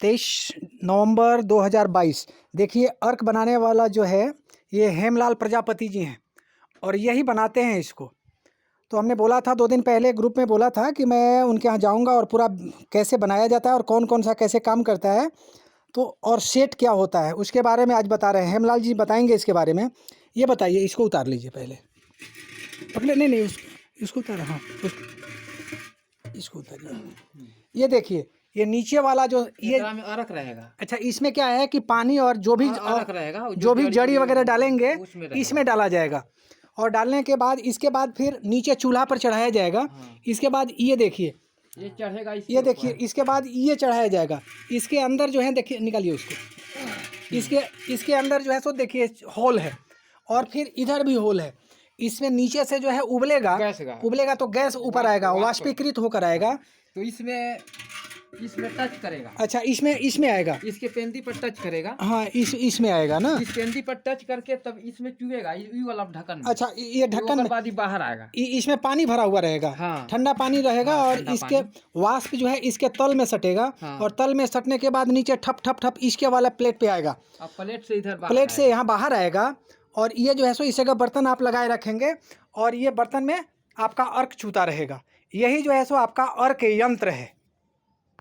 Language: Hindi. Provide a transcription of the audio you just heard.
23 नवंबर 2022। देखिए अर्क बनाने वाला जो है ये हेमलाल प्रजापति जी हैं और यही बनाते हैं इसको। तो हमने बोला था 2 दिन पहले ग्रुप में बोला था कि मैं उनके यहाँ जाऊँगा और पूरा कैसे बनाया जाता है और कौन कौन सा कैसे काम करता है तो और सेट क्या होता है उसके बारे में आज बता रहे हैं। हेमलाल जी बताएंगे इसके बारे में। ये बताइए, इसको उतार लीजिए पहले, पकड़े नहीं इसको उतार, हाँ इसको उतारिए। ये देखिए ये नीचे वाला जो ये में अर्क रहेगा। अच्छा, इसमें क्या है कि पानी और जो भी अर्क रहेगा, जो भी जड़ी वगैरह डालेंगे इसमें डाला जाएगा और डालने के बाद इसके बाद फिर नीचे चूल्हा पर चढ़ाया जाएगा। इसके बाद ये देखिए ये चढ़ेगा, ये देखिए इसके बाद ये चढ़ाया जाएगा। इसके अंदर जो है देखिए, निकालिए उसको, इसके अंदर जो है सो देखिए होल है और फिर इधर भी होल है। इसमें नीचे से जो है उबलेगा तो गैस ऊपर आएगा, वाष्पीकृत होकर आएगा। तो इसमें टच करेगा। अच्छा, इसमें आएगा, इसके पेंदी पर टच करेगा। हाँ इसमें आएगा ना, इस पेंदी पर टच करके तब इसमें चुएगा, ये वाला ढक्कन। अच्छा, ये ढक्कन बाद ही बाहर आएगा। इसमें पानी भरा हुआ रहेगा। हाँ। ठंडा पानी रहेगा। हाँ, और इसके वाष्प जो है इसके तल में सटेगा। हाँ। और तल में सटने के बाद नीचे ठप ठप ठप इसके वाला प्लेट पे आएगा। अब प्लेट से इधर प्लेट से यहाँ बाहर आएगा और ये जो है सो इस जगह बर्तन आप लगाए रखेंगे और ये बर्तन में आपका अर्क छूता रहेगा। यही जो है सो आपका अर्क यंत्र है।